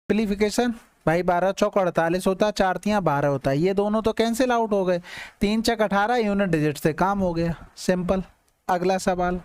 Simplification भाई 12 चौक 48 होता है, 4 तियां 12 होता है, ये दोनों तो कैंसिल आउट हो गए, 3 चक 18 यूनिट डिजिट से काम हो गया, सिंपल। अगला सवाल,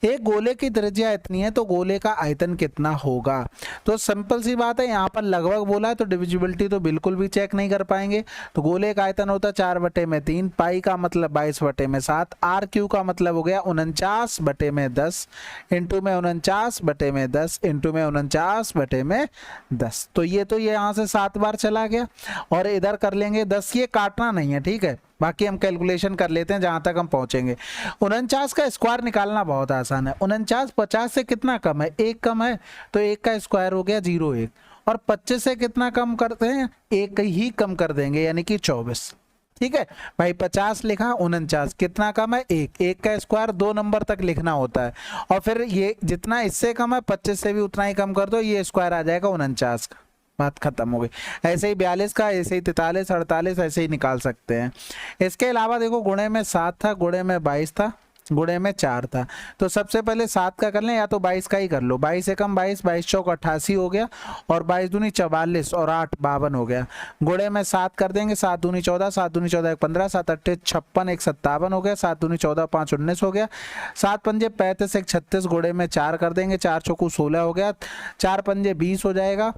एक गोले की त्रिज्या इतनी है तो गोले का आयतन कितना होगा। तो सिंपल सी बात है, यहाँ पर लगभग बोला है तो डिविजिबिलिटी तो बिल्कुल भी चेक नहीं कर पाएंगे। तो गोले का आयतन होता है 4/3, पाई का मतलब 22/7, आर क्यू का मतलब हो गया 49/10 इंटू में 49/10 इंटू में 49/10। तो ये यहाँ से 7 बार चला गया और इधर कर लेंगे 10, ये काटना नहीं है, ठीक है, बाकी हम कैलकुलेशन कर लेते हैं जहां तक हम पहुंचेंगे। 49 का स्क्वायर निकालना बहुत आसान है। 49 50 से कितना कम है, 1 कम है, तो 1 का स्क्वायर हो गया 0,1, और 25 से कितना कम करते हैं, 1 ही कम कर देंगे यानी कि 24। ठीक है भाई, 50 लिखा, 49 कितना कम है, 1 का स्क्वायर 2 नंबर तक लिखना होता है, और फिर ये जितना इससे कम है 25 से भी उतना ही कम कर दो, ये स्क्वायर आ जाएगा 49 का, बात खत्म हो गई। ऐसे ही 42 का, ऐसे ही 43, 48 ऐसे ही निकाल सकते हैं। इसके अलावा देखो गुणे में 7 था, गुणे में 22 था, गुणे में 4 था। तो सबसे पहले 7 का कर लें या तो 22 का ही कर लो, 22 से कम 22, 22 चौक 88 हो गया, और 22 दूनी 44 और 8 52 हो गया। गुणे में 7 कर देंगे, 7 दूनी 14, 7 दूनी 14 1 15, 7 8 56 1 57 हो गया, 7 दूनी 14 5 19 हो गया, 7 पंजे 35 1 36, गुणे में 4 कर देंगे, 4 चौकू 16 हो गया, 4 पंजे 20 हो जाएगा,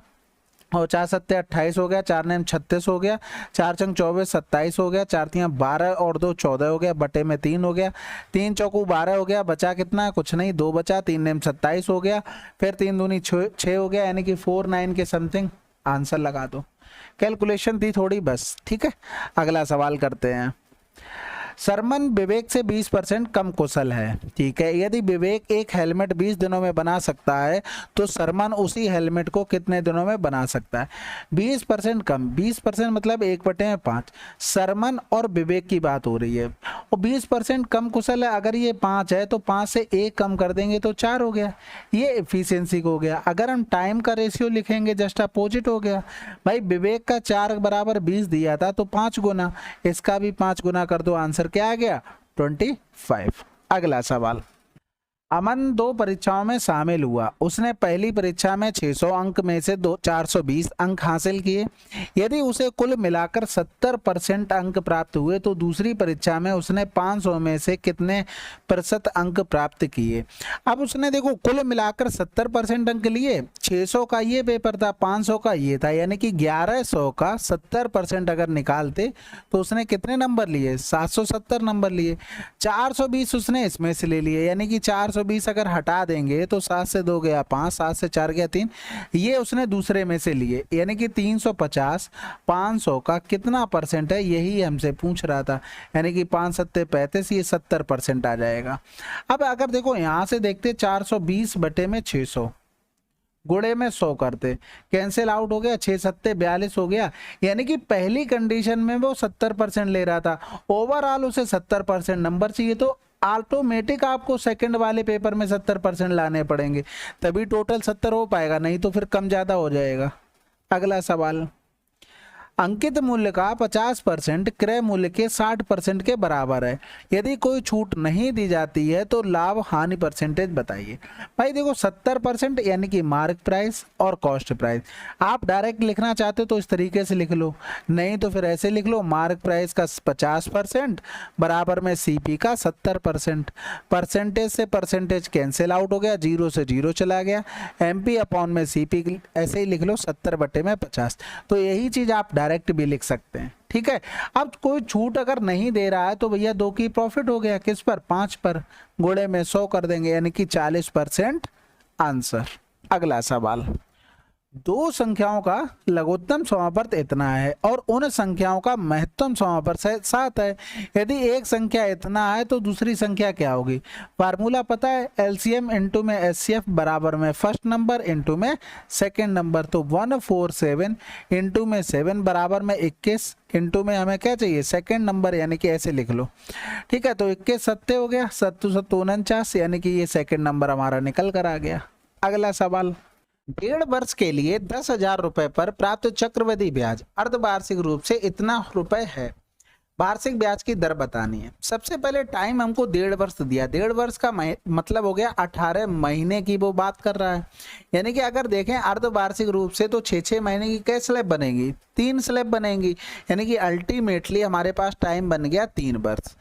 और 4 सत्ते 28 हो गया, 4 नेम 36 हो गया, 4 चंग 24 27 हो गया, 4 तियां 12 और 2 14 हो गया, बटे में 3 हो गया, 3 चौकू 12 हो गया, बचा कितना है, कुछ नहीं, 2 बचा, 3 नेम 27 हो गया, फिर 3 दूनी 6 हो गया, यानी कि 49 के समथिंग आंसर लगा दो। कैलकुलेशन थी थोड़ी बस, ठीक है। अगला सवाल करते हैं। सरमन विवेक से 20% कम कुशल है, ठीक है। यदि विवेक एक हेलमेट 20 दिनों में बना सकता है तो सरमन उसी हेलमेट को कितने दिनों में बना सकता है। 20% कम, 20% मतलब 1/5। सरमन और विवेक की बात हो रही है, और 20% कम कुशल है, अगर ये 5 है तो 5 से 1 कम कर देंगे तो 4 हो गया, ये एफिशिएंसी को हो गया। अगर हम टाइम का रेशियो लिखेंगे जस्ट अपोजिट हो गया। भाई विवेक का 4 बराबर 20 दिया था तो 5 गुना, इसका भी 5 गुना कर दो, आंसर क्या आ गया 25। अगला सवाल, अमन 2 परीक्षाओं में शामिल हुआ, उसने पहली परीक्षा में 600 अंक में से 420 अंक हासिल किए। यदि उसे कुल मिलाकर 70% अंक प्राप्त हुए तो दूसरी परीक्षा में उसने 500 में से कितने प्रतिशत अंक प्राप्त किए। अब उसने देखो कुल मिलाकर 70% अंक लिए, 600 का ये पेपर था, 500 का ये था, यानी कि 1100 का 70% अगर निकालते तो उसने कितने नंबर लिए, 770 नंबर लिए। 420 उसने इसमें से ले लिए, यानी कि 420 अगर हटा देंगे तो 7 से 2 गया 5, 7 से 4 गया 3, ये उसने दूसरे में से लिए, यानी कि 350 500 का कितना परसेंट है, यही हमसे पूछ रहा था, यानी कि 5 सत्ते 35, ये 70% आ जाएगा। अब अगर देखो यहां से देखते 420 बटे में 600 गुणे में 100 करते, कैंसिल आउट हो गया, 6 सत्ते 42 हो गया, यानी कि पहली कंडीशन में वो 70% ले रहा था, ओवरऑल उसे 70% नंबर चाहिए, तो ऑटोमेटिक आपको सेकंड वाले पेपर में 70% लाने पड़ेंगे, तभी टोटल 70 हो पाएगा, नहीं तो फिर कम ज्यादा हो जाएगा। अगला सवाल, अंकित मूल्य का 50% क्रय मूल्य के 60% के बराबर है, यदि कोई छूट नहीं दी जाती है तो लाभ हानि परसेंटेज बताइए। भाई देखो 70% यानी कि मार्क प्राइस और कॉस्ट प्राइस, आप डायरेक्ट लिखना चाहते हो तो इस तरीके से लिख लो, नहीं तो फिर ऐसे लिख लो, मार्क प्राइस का 50% बराबर में सीपी का 70%, परसेंटेज से परसेंटेज कैंसिल आउट हो गया, 0 से 0 चला गया, एमपी अपॉन में सीपी, ऐसे ही लिख लो 70 बटे में 50। तो यही चीज आप डायरेक्ट भी लिख सकते हैं, ठीक है। अब कोई छूट अगर नहीं दे रहा है तो भैया 2 की प्रॉफिट हो गया, किस पर, 5 पर, गुणे में 100 कर देंगे, यानी कि 40% आंसर। अगला सवाल, 2 संख्याओं का लघुत्तम समापवर्त इतना है और उन संख्याओं का महत्तम समापवर्त 7 है, यदि एक संख्या इतना है तो दूसरी संख्या क्या होगी। फार्मूला पता है, एलसीएम इंटू में एचसीएफ बराबर में फर्स्ट नंबर इंटू में सेकंड नंबर, तो 147 इंटू में 7 बराबर में 21 इंटू में हमें क्या चाहिए, सेकंड नंबर, यानी कि ऐसे लिख लो, ठीक है। तो 21 सत्ते हो गया, 749, यानी कि ये सेकंड नंबर हमारा निकल कर आ गया। अगला सवाल, 1.5 वर्ष के लिए 10,000 रुपए पर प्राप्त चक्रवृद्धि ब्याज अर्धवार्षिक रूप से इतना रुपए है, वार्षिक ब्याज की दर बतानी है। सबसे पहले टाइम हमको 1.5 वर्ष दिया, 1.5 वर्ष का मतलब हो गया 18 महीने की वो बात कर रहा है। यानी कि अगर देखें अर्धवार्षिक रूप से तो 6-6 महीने की कैसे स्लैब बनेगी, 3 स्लैब बनेंगी, यानी कि अल्टीमेटली हमारे पास टाइम बन गया 3 वर्ष।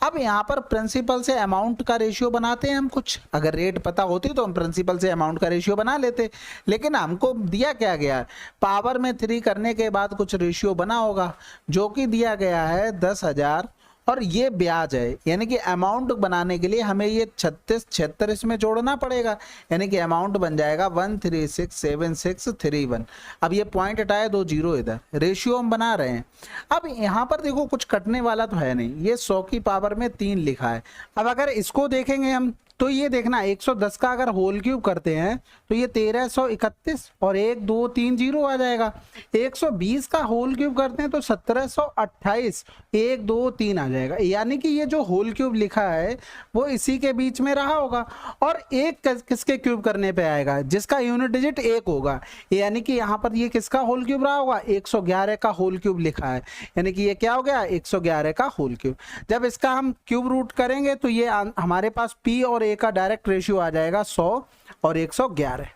अब यहाँ पर प्रिंसिपल से अमाउंट का रेशियो बनाते हैं हम कुछ, अगर रेट पता होती तो हम प्रिंसिपल से अमाउंट का रेशियो बना लेते, लेकिन हमको दिया क्या गया, पावर में 3 करने के बाद कुछ रेशियो बना होगा, जो कि दिया गया है 10,000 और ये ब्याज है। यानी कि अमाउंट बनाने के लिए हमें ये 36 इसमें जोड़ना पड़ेगा, यानी कि अमाउंट बन जाएगा 1367631। अब ये पॉइंट हटाए, 2 जीरो इधर, रेशियो हम बना रहे हैं। अब यहाँ पर देखो कुछ कटने वाला तो है नहीं, ये 100 की पावर में 3 लिखा है। अब अगर इसको देखेंगे हम तो ये देखना 110 का अगर होल क्यूब करते हैं तो ये 1331 और 1 2 3 जीरो आ जाएगा। 120 का होल क्यूब करते हैं तो 1728, 1 2 3 आ जाएगा। यानी कि ये जो होल क्यूब लिखा है वो इसी के बीच में रहा होगा। और एक किसके क्यूब करने पे आएगा, जिसका यूनिट डिजिट 1 होगा, यानी कि यहाँ पर ये किसका होल क्यूब रहा होगा, 111 का होल क्यूब लिखा है, यानी कि ये क्या हो गया 111 का होल क्यूब। जब इसका हम क्यूब रूट करेंगे तो ये हमारे पास P और A का डायरेक्ट रेशियो आ जाएगा 100 और 111।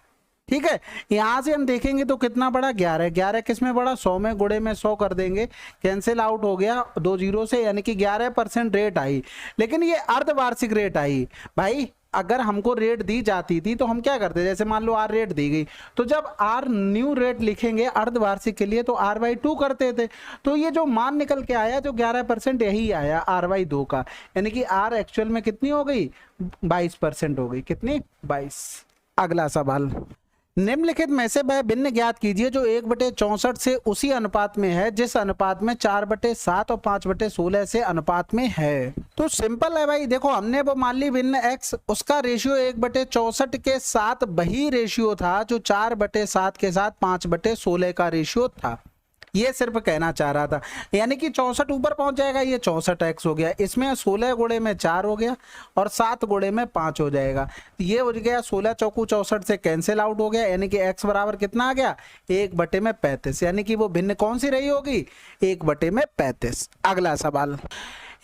ठीक है, यहां से हम देखेंगे तो कितना बड़ा 11, 11 किस में बड़ा, 100 में, गुणे में 100 कर देंगे, कैंसिल आउट हो गया 2 जीरो से, यानी कि 11% रेट आई। लेकिन ये अर्धवार्षिक रेट आई भाई। अगर हमको रेट दी जाती थी तो हम क्या करते, जैसे मान लो आर रेट दी गई तो जब आर न्यू रेट लिखेंगे अर्धवार्षिक के लिए तो R/2 करते थे। तो ये जो मान निकल के आया जो 11% यही आया R/2 का, यानी कि आर एक्चुअल में कितनी हो गई, 22% हो गई। कितनी, 22। अगला सवाल, निम्नलिखित में से वह भिन्न ज्ञात कीजिए जो 1/64 से उसी अनुपात में है जिस अनुपात में 4/7 और 5/16 से अनुपात में है। तो सिंपल है भाई, देखो हमने वो मान ली भिन्न x, उसका रेशियो 1/64 के साथ वही रेशियो था जो 4/7 के साथ 5/16 का रेशियो था। ये सिर्फ कहना चाह रहा था, यानी कि 64 ऊपर पहुंच जाएगा, ये 64x हो गया, इसमें 16 गुणे में 4 हो गया और 7 गुणे में 5 हो जाएगा। ये हो गया 16 चौकू 64 से कैंसिल आउट हो गया, यानी कि x बराबर कितना आ गया, 1/35, यानी कि वो भिन्न कौन सी रही होगी, 1/35। अगला सवाल,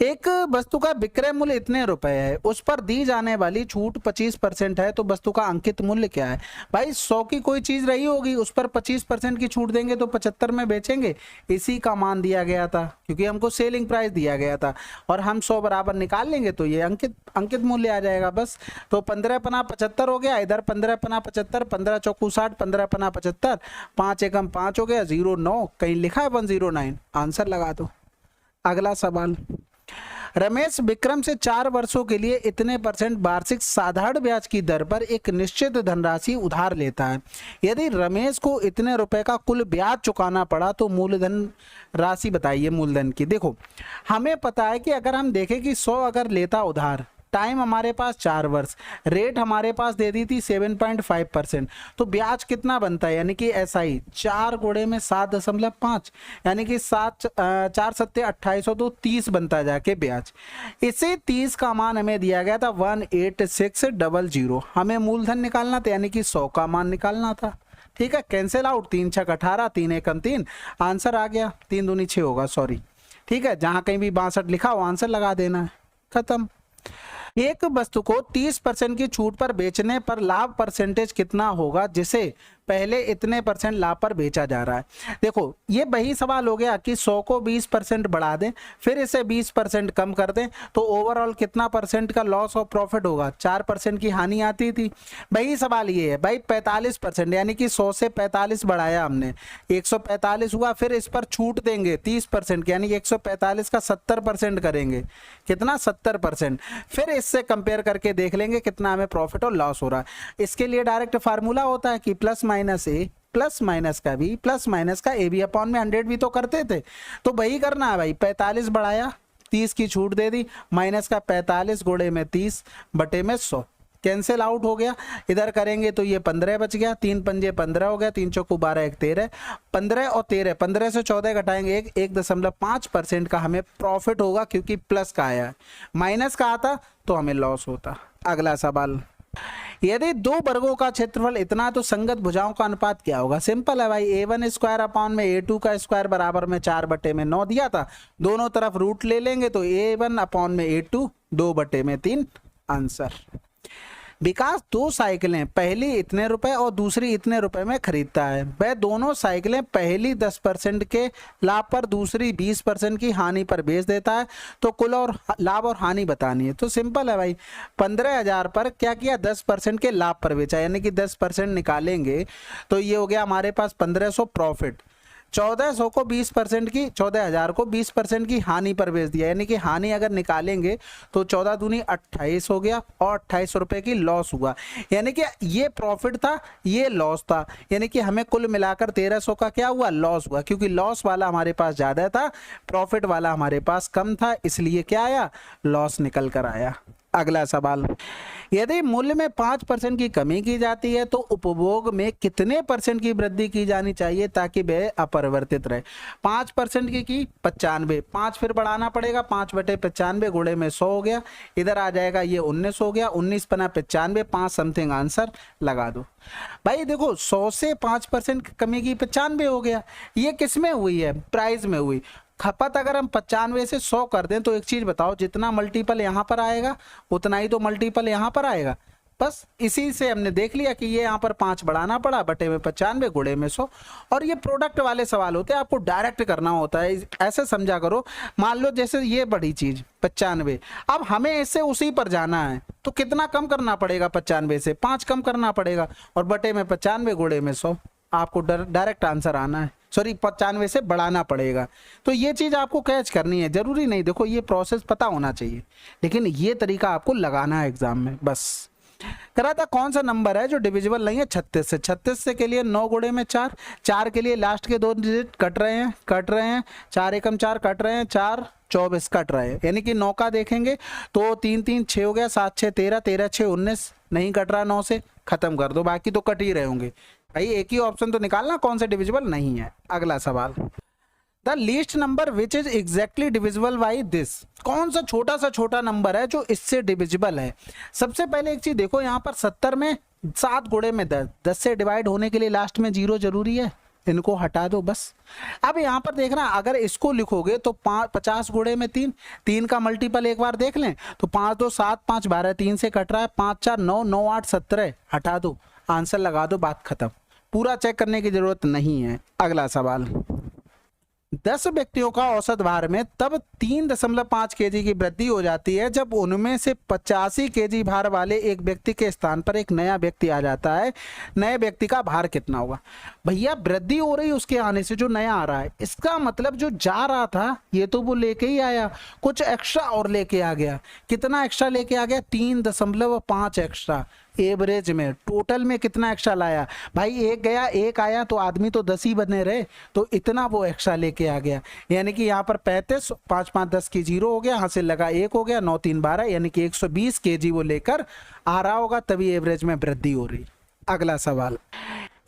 एक वस्तु का विक्रय मूल्य इतने रुपए है, उस पर दी जाने वाली छूट 25% है, तो वस्तु का अंकित मूल्य क्या है। भाई 100 की कोई चीज रही होगी, उस पर 25% की छूट देंगे तो 75 में बेचेंगे, इसी का मान दिया गया था क्योंकि हमको सेलिंग प्राइस दिया गया था, और हम 100 बराबर निकाल लेंगे तो ये अंकित मूल्य आ जाएगा बस। तो 15×75 हो गया, इधर 15×75, 15 चौकू 60, 15×75, 5 एकम 5 हो गया, 09 कहीं लिखा है 109, आंसर लगा दो। अगला सवाल, रमेश विक्रम से 4 वर्षों के लिए इतने % वार्षिक साधारण ब्याज की दर पर एक निश्चित धनराशि उधार लेता है। यदि रमेश को इतने रुपए का कुल ब्याज चुकाना पड़ा तो मूलधन राशि बताइए मूलधन की। देखो हमें पता है कि अगर हम देखें कि 100 अगर लेता उधार, टाइम हमारे पास 4 वर्ष, रेट हमारे पास दे दी थी 7.5%, तो ब्याज कितना बनता है, यानी कि SI 4 गुणे में 7.5, यानी कि 4 सत्ते 2800, तो 30 बनता जाके ब्याज। इसे 30 का मान हमें दिया गया था 18600, हमें मूलधन निकालना था, यानी कि 100 का मान निकालना था। ठीक है, कैंसिल आउट, 3 छक 18, 3 एकम 3, आंसर आ गया, 3 दूनी 6 होगा, सॉरी। ठीक है, जहां कहीं भी 62 लिखा हो आंसर लगा देना है, खत्म। एक वस्तु को 30% की छूट पर बेचने पर लाभ परसेंटेज कितना होगा जिसे पहले इतने % लाभ पर बेचा जा रहा है। देखो ये वही सवाल हो गया कि 100 को 20% बढ़ा दें, फिर इसे 20% कम कर दें, तो ओवरऑल कितना % का लॉस और प्रॉफिट होगा, 4% की हानि आती थी। वही सवाल ये है भाई, 45%, यानी कि 100 से 45 बढ़ाया हमने, 145 हुआ, फिर इस पर छूट देंगे 30%, यानी कि 145 का 70% करेंगे, कितना 70%, फिर इससे कंपेयर करके देख लेंगे कितना हमें प्रॉफिट और लॉस हो रहा है। इसके लिए डायरेक्ट फार्मूला होता है कि प्लस माइनस ए प्लस माइनस का बी प्लस माइनस का ए बी अपॉन में 100 भी तो करते थे, तो वही करना है भाई। 45 बढ़ाया, 30 की छूट दे दी, माइनस का 45 गुणे में 30 बटे में 100, कैंसिल आउट हो गया। इधर करेंगे तो ये 15 बच गया, 3 पंजे 15 हो गया, 3 चौकू 12 1 13, 15 और 13, 15 से 14 घटाएंगे 1.5% का हमें प्रॉफिट होगा क्योंकि प्लस का आया है, माइनस का आता तो हमें लॉस होता। अगला सवाल, यदि दो वर्गों का क्षेत्रफल इतना है तो संगत भुजाओं का अनुपात क्या होगा? सिंपल है भाई, a1 स्क्वायर अपॉन में a2 का स्क्वायर बराबर में 4/9 दिया था, दोनों तरफ रूट ले लेंगे तो a1 अपॉन में a2 2/3 आंसर। विकास दो साइकिलें, पहली इतने रुपए और दूसरी इतने रुपए में खरीदता है। वह दोनों साइकिलें पहली 10% के लाभ पर दूसरी 20% की हानि पर बेच देता है, तो कुल और लाभ और हानि बतानी है। तो सिंपल है भाई, 15,000 पर क्या किया? 10% के लाभ पर बेचा, यानी कि 10% निकालेंगे तो ये हो गया हमारे पास 1500 प्रॉफिट। 1400 को 20% की, 14,000 को 20% की हानि पर बेच दिया, यानी कि हानि अगर निकालेंगे तो 14 दूनी 28 हो गया और 28 रुपए की लॉस हुआ, यानी कि ये प्रॉफिट था ये लॉस था, यानी कि हमें कुल मिलाकर 1300 का क्या हुआ? लॉस हुआ, क्योंकि लॉस वाला हमारे पास ज्यादा था, प्रॉफिट वाला हमारे पास कम था, इसलिए क्या आया? लॉस निकल कर आया। अगला सवाल, यदि मूल्य में 5% की कमी की जाती है तो उपभोग में कितने % की वृद्धि की जानी चाहिए ताकि वह अपरिवर्तित रहे? 5% की 95, 5 फिर बढ़ाना पड़ेगा, 5/95 गुणे में 100 हो गया, इधर आ जाएगा ये 19 हो गया, 19 × 95, 5 समथिंग आंसर लगा दो। भाई देखो 100 से 5% की कमी की 95 हो गया, ये किस में हुई है? प्राइस में हुई। खपत अगर हम 95 से 100 कर दें तो एक चीज बताओ, जितना मल्टीपल यहां पर आएगा उतना ही तो मल्टीपल यहां पर आएगा। बस इसी से हमने देख लिया कि ये यहाँ पर 5 बढ़ाना पड़ा, बटे में 95 गुणे में 100। और ये प्रोडक्ट वाले सवाल होते हैं, आपको डायरेक्ट करना होता है, ऐसे समझा करो। मान लो जैसे ये बड़ी चीज 95, अब हमें इससे उसी पर जाना है तो कितना कम करना पड़ेगा? 95 से 5 कम करना पड़ेगा और बटे में 95 गुणे में 100, आपको डायरेक्ट आंसर आना है। सॉरी 95 से बढ़ाना पड़ेगा, तो ये चीज आपको कैच करनी है, जरूरी नहीं, देखो ये प्रोसेस पता होना चाहिए, लेकिन ये तरीका आपको लगाना है एग्जाम में। बस करा था, कौन सा नंबर है जो डिविजिबल नहीं है 36 से? 36 के लिए 9 गुणे में 4, 4 के लिए लास्ट के 2 डिजिट कट रहे हैं 4 एकम 4 कट रहे हैं, 4 24 कट रहे हैं, यानी कि 9 का देखेंगे तो 3 3 6 हो गया, 7 6 13, 13 6 19, नहीं कट रहा 9 से, खत्म कर दो, बाकी तो कट ही रहे होंगे। भाई एक ही ऑप्शन तो निकालना कौन सा डिविजिबल नहीं है। अगला सवाल, the least number which is exactly divisible by this, कौन सा छोटा नंबर है जो इससे डिविजिबल है? सबसे पहले एक चीज देखो, यहाँ पर 70 में 7 गुणे में 10, 10 से डिवाइड होने के लिए लास्ट में 0 जरूरी है, इनको हटा दो बस। अब यहाँ पर देखना, अगर इसको लिखोगे तो 50 गुणे में 3, 3 का मल्टीपल एक बार देख लें तो 5 2 7 5 12, 3 से कट रहा है, 5 4 9 9 8 17, हटा दो, आंसर लगा दो, बात खत्म, पूरा चेक करने की जरूरत नहीं है। अगला सवाल, 10 व्यक्तियों का औसत भार में तब 3.5 केजी की वृद्धि हो जाती है जब उनमें से 85 केजी भार वाले एक व्यक्ति के स्थान पर एक नया व्यक्ति आ जाता है। नए व्यक्ति का भार कितना होगा? भैया वृद्धि हो रही है उसके आने से, जो नया आ रहा है, इसका मतलब जो जा रहा था ये तो वो लेके ही आया, कुछ एक्स्ट्रा और लेके आ गया। कितना एक्स्ट्रा लेके आ गया? 3.5 एक्स्ट्रा। एवरेज में टोटल में कितना एक्स्ट्रा लाया? भाई एक गया एक आया तो आदमी तो 10 ही बने रहे, तो इतना वो एक्स्ट्रा लेके आ गया, यानी कि यहाँ पर 35, 5 5 10 की 0 हो गया, हासिल लगा 1 हो गया, 9 3 12, यानी कि 120 केजी वो लेकर आ रहा होगा, तभी एवरेज में वृद्धि हो रही। अगला सवाल,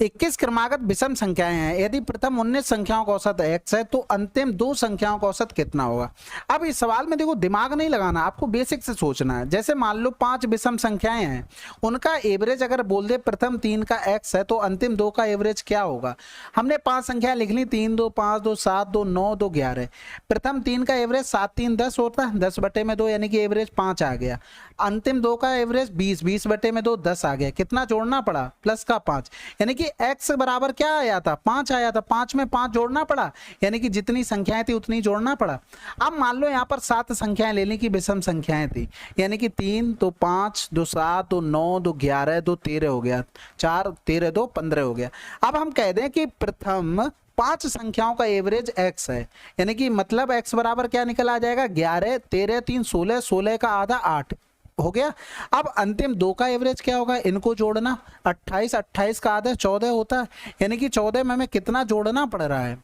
21 क्रमागत विषम संख्याएं हैं, यदि प्रथम 19 संख्याओं का औसत x है तो अंतिम 2 संख्याओं का औसत कितना होगा? अब इस सवाल में देखो दिमाग नहीं लगाना, आपको बेसिक से सोचना है। जैसे मान लो 5 विषम संख्याएं हैं, उनका एवरेज अगर बोल दे प्रथम 3 का x है तो अंतिम 2 का एवरेज क्या होगा? हमने 5 संख्या लिख ली, 3 2 5 2 7 2 9 2 11, प्रथम 3 का एवरेज 7 3 10 होता है, 10 बटे में 2 यानी कि एवरेज 5 आ गया। अंतिम 2 का एवरेज 20, 20 बटे में 2 10 आ गया, कितना जोड़ना पड़ा? प्लस का 5, यानी कि x बराबर क्या आया था? 5 आया था, 5 में 5 जोड़ना पड़ा, यानी कि जितनी संख्याएं थी उतनी जोड़ना पड़ा। अब मान लो यहाँ पर 7 संख्याएं लेने की विषम संख्याएं थी, यानी कि 3 तो 5 2 7 2 9 2 11 2 13 हो गया, 4 13 2 15 हो गया। अब हम कह दें कि प्रथम 5 संख्याओं का एवरेज x है, यानी कि मतलब x बराबर क्या निकल आ जाएगा? 11 13 3 16, 16 का आधा 8 हो गया। अब अंतिम 2 का एवरेज क्या होगा? इनको जोड़ना, 28 28 का आधा 14 होता है, यानी कि 14 में हमें कितना जोड़ना पड़ रहा है?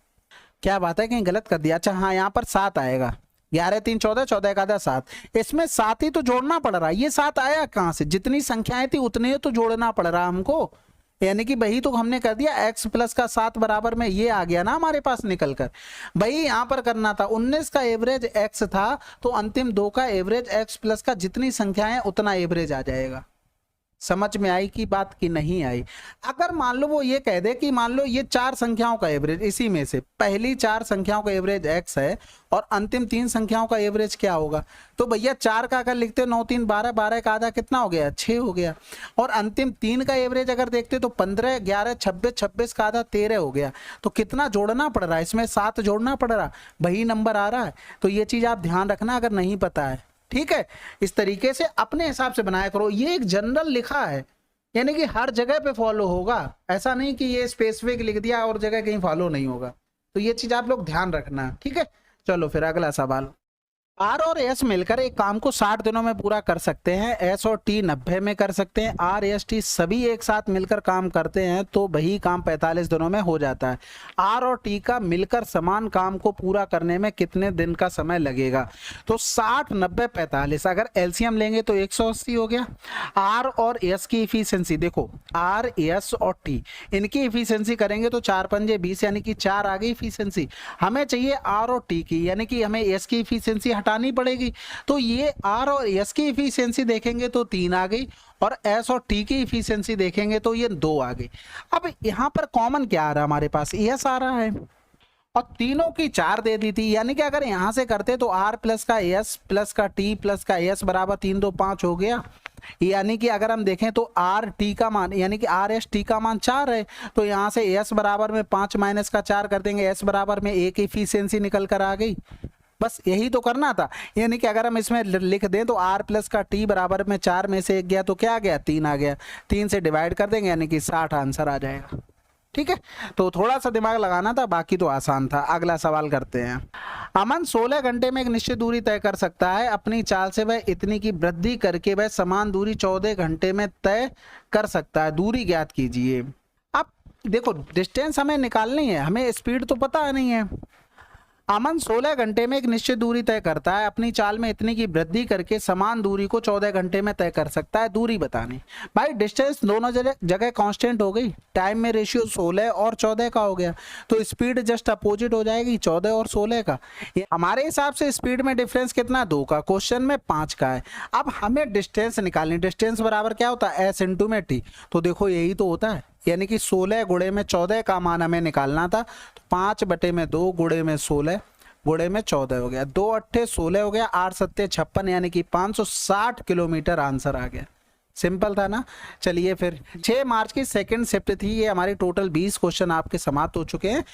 क्या बात है, कहीं गलत कर दिया? अच्छा हाँ, यहाँ पर 7 आएगा, 11 3 14, 14 का आधा 7, इसमें 7 ही तो जोड़ना पड़ रहा है। ये 7 आया कहाँ से? जितनी संख्याएं थी उतने ही तो जोड़ना पड़ रहा हमको, यानी कि वही तो हमने कर दिया, x प्लस का 7 बराबर में ये आ गया ना हमारे पास निकल कर। भाई यहाँ पर करना था 19 का एवरेज x था, तो अंतिम 2 का एवरेज x प्लस का जितनी संख्या है उतना एवरेज आ जाएगा। समझ में आई कि बात की नहीं आई? अगर मान लो वो ये कह दे कि मान लो ये 4 संख्याओं का एवरेज, इसी में से पहली 4 संख्याओं का एवरेज x है और अंतिम 3 संख्याओं का एवरेज क्या होगा, तो भैया 4 का अगर लिखते 9 3 12, 12 का आधा कितना हो गया, 6 हो गया। और अंतिम 3 का एवरेज अगर देखते तो 15 11 26, 26 का आधा 13 हो गया। तो कितना जोड़ना पड़ रहा है इसमें, 7 जोड़ना पड़ रहा, वही नंबर आ रहा है। तो ये चीज आप ध्यान रखना अगर नहीं पता है, ठीक है। इस तरीके से अपने हिसाब से बनाया करो। ये एक जनरल लिखा है, यानी कि हर जगह पे फॉलो होगा, ऐसा नहीं कि ये स्पेसिफिक लिख दिया और जगह कहीं फॉलो नहीं होगा। तो ये चीज आप लोग ध्यान रखना, ठीक है। चलो फिर अगला सवाल। आर और एस मिलकर एक काम को 60 दिनों में पूरा कर सकते हैं, एस और टी 90 में कर सकते हैं, आर एस टी सभी एक साथ मिलकर काम करते हैं तो वही काम 45 दिनों में हो जाता है। आर और टी का मिलकर समान काम को पूरा करने में कितने दिन का समय लगेगा? तो 60 90 45, अगर एलसीएम लेंगे तो 180 हो गया। आर और एस की इफिशियंसी देखो, आर एस और टी इनकी इफिशियंसी करेंगे तो 4 पंजे 20, यानी कि 4 आ गई इफिशियंसी। हमें चाहिए आर और टी की, यानी कि हमें एस की इफिशियंसी हटानी पड़ेगी। तो ये आर और एस की इफिशियंसी देखेंगे तो 3 आ गई, और एस और टी की इफिशियंसी देखेंगे तो ये 2 आ गई। अब यहाँ पर कॉमन क्या आ रहा है हमारे पास, एस आ रहा है और तीनों की 4 दे दी थी, यानी कि अगर यहां से करते तो आर प्लस का एस प्लस का टी प्लस का एस बराबर 3 2 5 हो गया। यानी कि अगर हम देखें तो आर टी का मान, यानी कि आर एस टी का मान 4 है, तो यहां से एस बराबर में 5 माइनस का 4 कर देंगे, एस बराबर में 1 इफिशियंसी निकल कर आ गई। बस यही तो करना था। यानी कि अगर हम इसमें लिख दें तो r प्लस का t बराबर में 4 में से 1 गया तो क्या आ गया, 3 आ गया। 3 से डिवाइड कर देंगे यानी कि 60 आंसर आ जाएगा, ठीक है। तो थोड़ा सा दिमाग लगाना था, बाकी तो आसान था। अगला सवाल करते हैं। अमन 16 घंटे में एक निश्चित दूरी तय कर सकता है, अपनी चाल से वह इतनी की वृद्धि करके वह समान दूरी 14 घंटे में तय कर सकता है, दूरी ज्ञात कीजिए। अब देखो डिस्टेंस हमें निकालनी है, हमें स्पीड तो पता नहीं है। अमन 16 घंटे में एक निश्चित दूरी तय करता है, अपनी चाल में इतनी की वृद्धि करके समान दूरी को 14 घंटे में तय कर सकता है, दूरी बतानी। भाई डिस्टेंस दोनों जगह कांस्टेंट हो गई, टाइम में रेशियो 16 और 14 का हो गया, तो स्पीड जस्ट अपोजिट हो जाएगी 14 और 16 का। हमारे हिसाब से स्पीड में डिफरेंस कितना, 2 का, क्वेश्चन में 5 का है। अब हमें डिस्टेंस निकालनी, डिस्टेंस बराबर क्या होता है, एस इंटू में टी। तो देखो यही तो होता है, यानी कि 16 गुणे में 14 का मान हमें निकालना था, तो 5 बटे में 2 गुणे में 16 गुणे में 14 हो गया, 2 अट्ठे 16 हो गया, 8 सत्ते 56, यानी कि 560 किलोमीटर आंसर आ गया। सिंपल था ना। चलिए फिर 6 मार्च की सेकंड शिफ्ट थी, ये हमारी टोटल 20 क्वेश्चन आपके समाप्त हो चुके हैं।